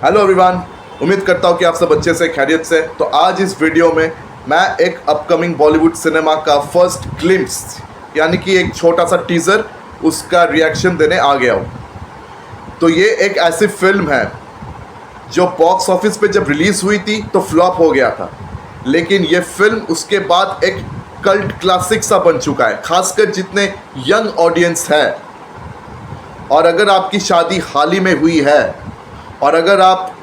Hello everyone, उम्मीद करता हूँ कि आप सब अच्छे से खैरियत से। तो आज इस वीडियो में मैं एक अपकमिंग बॉलीवुड सिनेमा का फर्स्ट ग्लिम्स यानी कि एक छोटा सा टीज़र उसका रिएक्शन देने आ गया हूँ। तो ये एक ऐसी फिल्म है जो बॉक्स ऑफिस पे जब रिलीज़ हुई थी तो फ्लॉप हो गया था, लेकिन ये फिल्म उसके बाद एक कल्ट क्लासिक सा बन चुका है, खासकर जितने यंग ऑडियंस है। और अगर आपकी शादी हाल ही में हुई है और अगर आप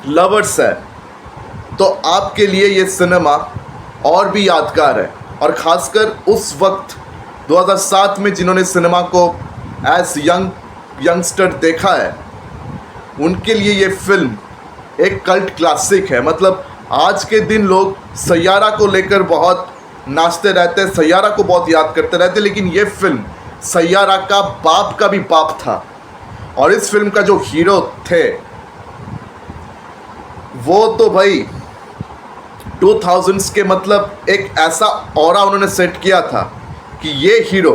लवर्स हैं तो आपके लिए ये सिनेमा और भी यादगार है। और ख़ासकर उस वक्त 2007 में जिन्होंने सिनेमा को एज यंगस्टर देखा है, उनके लिए ये फिल्म एक कल्ट क्लासिक है। मतलब आज के दिन लोग सैयारा को लेकर बहुत नाचते रहते हैं, सैयारा को बहुत याद करते रहते हैं, लेकिन ये फिल्म सैयारा का भी बाप था। और इस फिल्म का जो हीरो थे वो तो भाई 2000s के मतलब एक ऐसा ऑरा उन्होंने सेट किया था कि ये हीरो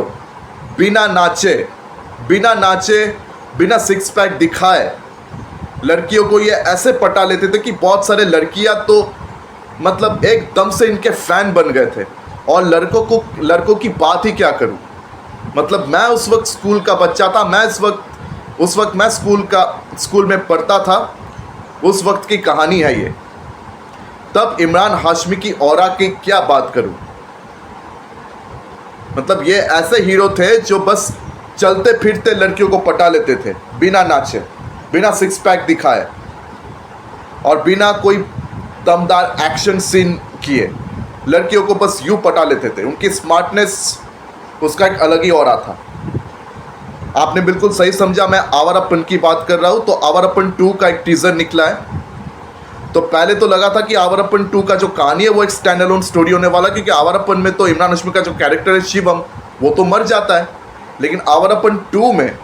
बिना नाचे बिना सिक्स पैक दिखाए लड़कियों को ये ऐसे पटा लेते थे कि बहुत सारे लड़कियां तो मतलब एकदम से इनके फैन बन गए थे। और लड़कों की बात ही क्या करूं। मतलब मैं उस वक्त स्कूल का बच्चा था, उस वक्त मैं स्कूल में पढ़ता था। उस वक्त की कहानी है ये। तब इमरान हाशमी की ऑरा की क्या बात करूं। मतलब ये ऐसे हीरो थे जो बस चलते फिरते लड़कियों को पटा लेते थे, बिना नाचे, बिना सिक्स पैक दिखाए और बिना कोई दमदार एक्शन सीन किए लड़कियों को बस यूं पटा लेते थे। उनकी स्मार्टनेस, उसका एक अलग ही ऑरा था। आपने बिल्कुल सही समझा, मैं आवारापन की बात कर रहा हूँ। तो आवारापन 2 का एक टीज़र निकला है। तो पहले तो लगा था कि आवारापन 2 का जो कहानी है वो एक स्टैंड अलोन स्टोरी होने वाला, क्योंकि आवारापन में तो इमरान हाशमी का जो कैरेक्टर है शिवम, वो तो मर जाता है। लेकिन आवारापन 2 में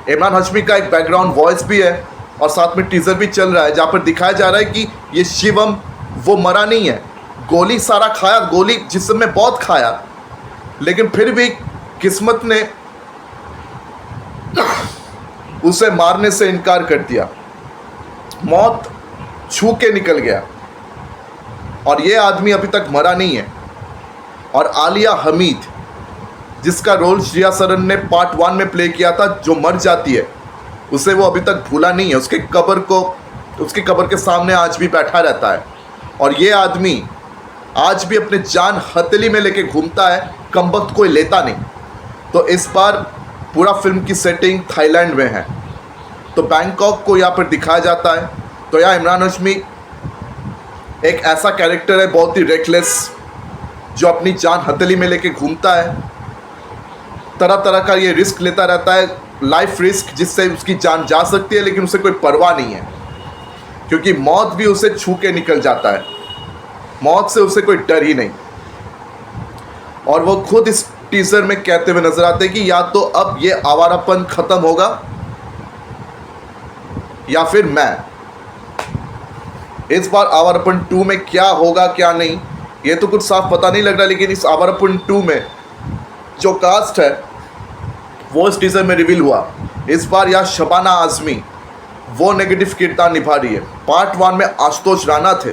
इमरान हाशमी का एक बैकग्राउंड वॉइस भी है और साथ में टीज़र भी चल रहा है, जहाँ पर दिखाया जा रहा है कि ये शिवम वो मरा नहीं है। गोली सारा खाया, गोली जिस्म में बहुत खाया, लेकिन फिर भी किस्मत ने उसे मारने से इनकार कर दिया। मौत छू के निकल गया और ये आदमी अभी तक मरा नहीं है। और आलिया हमीद, जिसका रोल श्रेया सरन ने पार्ट 1 में प्ले किया था, जो मर जाती है, उसे वो अभी तक भूला नहीं है। उसके कब्र के सामने आज भी बैठा रहता है। और ये आदमी आज भी अपने जान हथेली में लेके घूमता है, कमबख्त कोई लेता नहीं। तो इस बार पूरा फिल्म की सेटिंग थाईलैंड में है, तो बैंकॉक को यहाँ पर दिखाया जाता है। तो यहाँ इमरान हाशमी एक ऐसा कैरेक्टर है, बहुत ही रेकलेस, जो अपनी जान हथेली में लेके घूमता है। तरह तरह का ये रिस्क लेता रहता है, लाइफ रिस्क, जिससे उसकी जान जा सकती है, लेकिन उसे कोई परवाह नहीं है, क्योंकि मौत भी उसे छू के निकल जाता है। मौत से उसे कोई डर ही नहीं। और वो खुद इस टीजर में कहते हुए नजर आते हैं कि या तो अब ये आवारापन खत्म होगा या फिर मैं। इस बार आवारापन 2 में क्या होगा क्या नहीं, ये तो कुछ साफ पता नहीं लग रहा। लेकिन इस आवारापन 2 में जो कास्ट है वो इस टीजर में रिवील हुआ। इस बार यहाँ शबाना आजमी वो नेगेटिव किरदार निभा रही है। पार्ट 1 में आशुतोष राणा थे,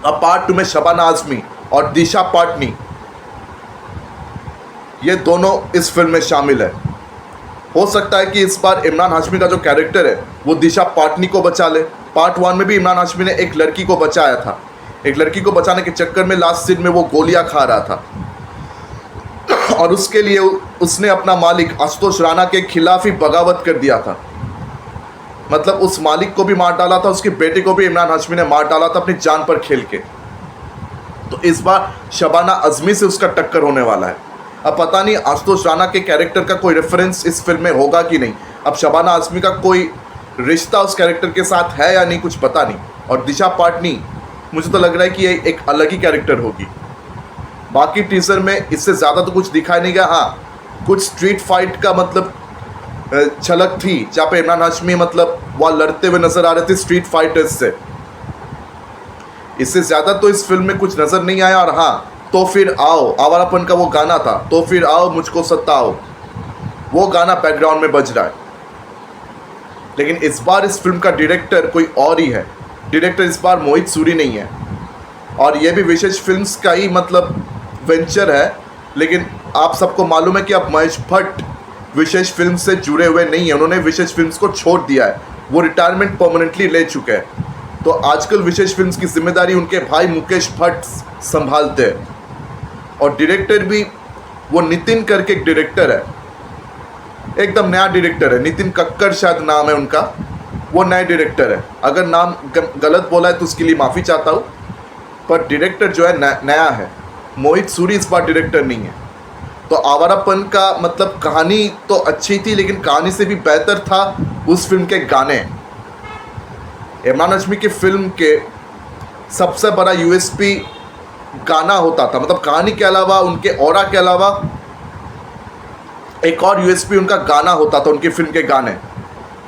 अब पार्ट 2 में शबाना आजमी और दिशा पाटनी, ये दोनों इस फिल्म में शामिल है। हो सकता है कि इस बार इमरान हाशमी का जो कैरेक्टर है वो दिशा पाटनी को बचा ले। पार्ट 1 में भी इमरान हाशमी ने एक लड़की को बचाया था। एक लड़की को बचाने के चक्कर में लास्ट सीन में वो गोलियां खा रहा था और उसके लिए उसने अपना मालिक आशुतोष राणा के खिलाफ ही बगावत कर दिया था। मतलब उस मालिक को भी मार डाला था, उसके बेटे को भी इमरान हाशमी ने मार डाला था अपनी जान पर खेल के। तो इस बार शबाना आजमी से उसका टक्कर होने वाला है। अब पता नहीं आशुतोष राणा के कैरेक्टर का कोई रेफरेंस इस फिल्म में होगा कि नहीं। अब शबाना आजमी का कोई रिश्ता उस कैरेक्टर के साथ है या नहीं, कुछ पता नहीं। और दिशा पाटनी, मुझे तो लग रहा है कि ये एक अलग ही कैरेक्टर होगी। बाकी टीजर में इससे ज़्यादा तो कुछ दिखाई नहीं गया। हाँ, कुछ स्ट्रीट फाइट का मतलब झलक थी, जहाँ पे इमरान हाशमी मतलब वह लड़ते हुए नजर आ रहे थे स्ट्रीट फाइटर्स से। इससे ज़्यादा तो इस फिल्म में कुछ नज़र नहीं आया। और हाँ, तो फिर आओ, आवारापन का वो गाना था, तो फिर आओ मुझको सताओ, वो गाना बैकग्राउंड में बज रहा है। लेकिन इस बार इस फिल्म का डायरेक्टर कोई और ही है। डायरेक्टर इस बार मोहित सूरी नहीं है, और ये भी विशेष फिल्म्स का ही मतलब वेंचर है। लेकिन आप सबको मालूम है कि अब महेश भट्ट विशेष फिल्म से जुड़े हुए नहीं है, उन्होंने विशेष फिल्म्स को छोड़ दिया है, वो रिटायरमेंट परमानेंटली ले चुके हैं। तो आजकल विशेष फिल्म्स की जिम्मेदारी उनके भाई मुकेश भट्ट संभालते हैं, और डायरेक्टर भी वो नितिन करके एक डायरेक्टर है, एकदम नया डायरेक्टर है, नितिन कक्कर शायद नाम है उनका, वो नए डायरेक्टर है। अगर नाम गलत बोला है तो उसके लिए माफ़ी चाहता हूँ, पर डायरेक्टर जो है नया है। मोहित सूरी इस बार डायरेक्टर नहीं है। तो आवारापन का मतलब कहानी तो अच्छी थी, लेकिन कहानी से भी बेहतर था उस फिल्म के गाने। इमरान हाशमी की फिल्म के सबसे बड़ा यूएसपी गाना होता था, मतलब कहानी के अलावा, उनके ऑरा के अलावा एक और यूएसपी उनका गाना होता था, उनकी फिल्म के गाने।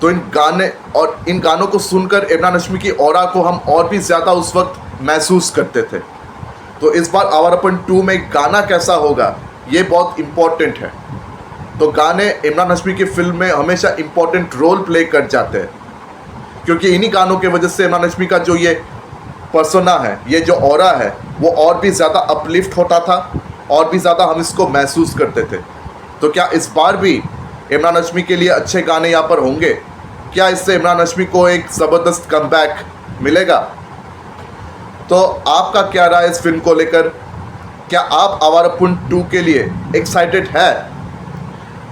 तो इन गानों को सुनकर इमरान हाशमी की ऑरा को हम और भी ज़्यादा उस वक्त महसूस करते थे। तो इस बार आवारापन 2 में गाना कैसा होगा ये बहुत इम्पोर्टेंट है। तो गाने इमरान हाशमी की फिल्म में हमेशा इम्पोर्टेंट रोल प्ले कर जाते हैं, क्योंकि इन्हीं गानों की वजह से इमरान हाशमी का जो ये पर्सोना है, ये जो ऑरा है, वो और भी ज़्यादा अपलिफ्ट होता था, और भी ज़्यादा हम इसको महसूस करते थे। तो क्या इस बार भी इमरान हाशमी के लिए अच्छे गाने यहाँ पर होंगे? क्या इससे इमरान हाशमी को एक ज़बरदस्त कमबैक मिलेगा? तो आपका क्या राय इस फिल्म को लेकर? क्या आप आवारापन 2 के लिए एक्साइटेड है?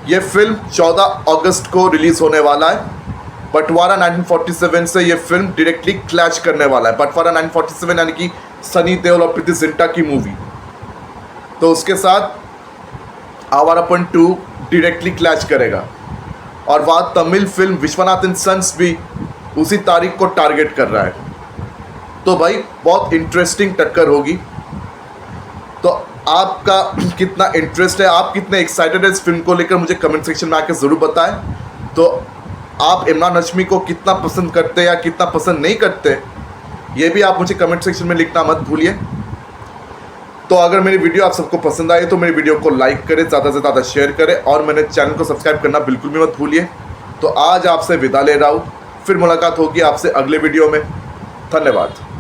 ये फिल्म 14 अगस्त को रिलीज़ होने वाला है। बंटवारा 1947 से ये फिल्म डायरेक्टली क्लैश करने वाला है। बंटवारा 1947 यानी कि सनी देओल और प्रीति जिंटा की मूवी, तो उसके साथ आवारापन 2 डायरेक्टली क्लैश करेगा। और वहाँ Tamil film Vishwanath and sons भी उसी तारीख को टारगेट कर रहा है। तो भाई बहुत इंटरेस्टिंग टक्कर होगी। तो आपका कितना इंटरेस्ट है, आप कितने एक्साइटेड है इस फिल्म को लेकर, मुझे कमेंट सेक्शन में आकर ज़रूर बताएं। तो आप इमरान हाशमी को कितना पसंद करते या कितना पसंद नहीं करते, ये भी आप मुझे कमेंट सेक्शन में लिखना मत भूलिए। तो अगर मेरी वीडियो आप सबको पसंद आई तो मेरी वीडियो को लाइक करें, ज़्यादा से ज़्यादा शेयर करें, और मेरे चैनल को सब्सक्राइब करना बिल्कुल भी मत भूलिए। तो आज आपसे विदा ले रहा हूँ, फिर मुलाकात होगी आपसे अगले वीडियो में। धन्यवाद।